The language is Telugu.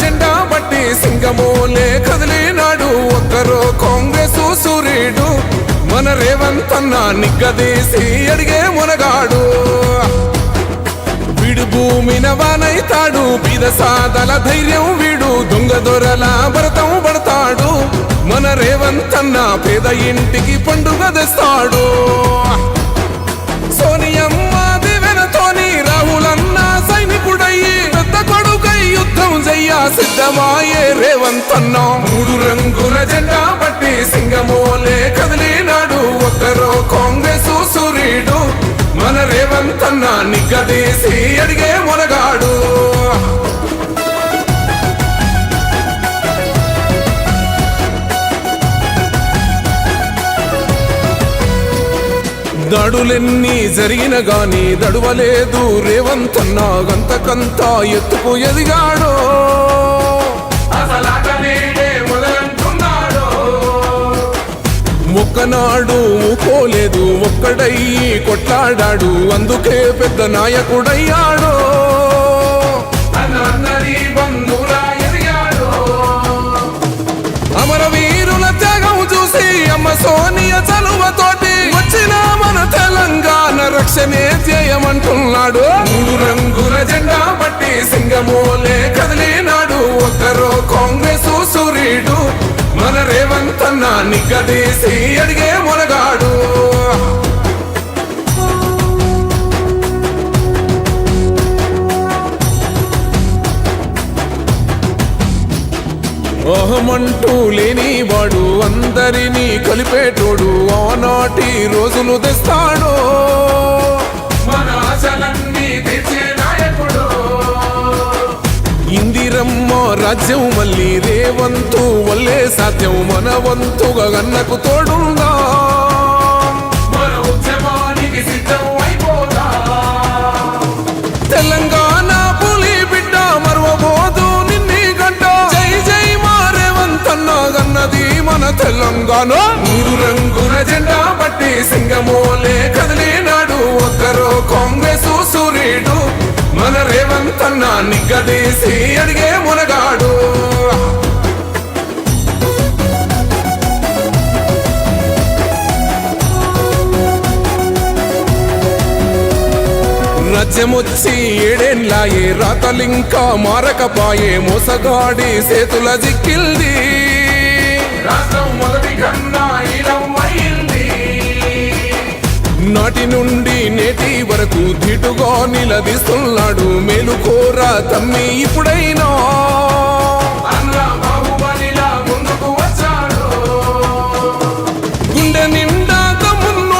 జెండా బట్టి సింగమోలే కదిలినాడు ఒక్కరో కాంగ్రెస్ సూర్యుడు మన రేవంత్ అన్న నిగ్గదీసి అడిగే మునగాడు వీడు భూమిన వానైతాడు బీద సాదల ధైర్యం వీడు దొంగ దొరల భరతం పడతాడు మన రేవంత్ అన్న పేద ఇంటికి పండుగ తెస్తాడు సోనియమ్మ దివెనతోని రాహులన్న సైనికుడయ్యి పెద్ద కొడుకై యుద్ధం చెయ్య సిద్ధమాయే రేవంత్ అన్న మూడు రంగుల జెండా బట్టి సింగమోలే కదిలినాడు ఒక్కరో కాంగ్రెస్ సూర్యుడు మన రేవంత్ అన్న నిగ్గదీసి అడిగే మునగాడు దాడులెన్ని జరిగిన గాని దడువలేదు రేవంత్ అన్న గంతకంతా ఎత్తుకు ఎదిగాడో ఒక్కనాడు ఊకోలేదు ఒక్కడయ్యి కొట్లాడాడు అందుకే పెద్ద నాయకుడయ్యాడో అమరవీరుల త్యాగం చూసి అమ్మ సోనియ చలువతోటి వచ్చిన మన తెలంగాణ రక్షణే చేయమంటున్నాడు మూడు రంగుల జెండా బట్టి సింగమోలే కదిలినాడు ఒక్కరో కాంగ్రెస్ సూర్యుడు మన రేవంత్ అన్న నిగ్గదీసి అడిగే మునగాడు అహమంటూ లేనివాడు అందరినీ కలిపేటోడు ఆనాటి రోజులు తెస్తాడు మన ఆశలన్నీ తెచ్చే నాయకుడు ఇందిరమ్మ రాజ్యం మళ్ళీ రేవంతు వల్లే సాధ్యం మన వంతుగా గన్నకు తోడుందా మన ఉద్యమానికి సిద్ధం అయిపోదా తెలంగాణ పులి బిడ్డ మరవబోదు నిన్ని గంట జై జై మా రేవంత్ అన్న గన్నది మన తెలంగాణ మూడు రంగుల జెండా బట్టి సింగమోలే కదిలినాడు ఒక్కరో కాంగ్రెస్ సూర్యుడు మన రేవంత్ అన్న నిగ్గదీసి అడిగే మునగాడు రాజ్యమొచ్చి ఏడేండ్లాయే రాతలింకా మారకపాయే మోసగాడి సేతుల జిక్కిల్ది రాష్ట్రం మొదటి కన్నా నాటి నుండి నేటి వరకు ధీటుగా నిలదీస్తున్నాడు మేలుకోరా తమ్మి ఇప్పుడైనా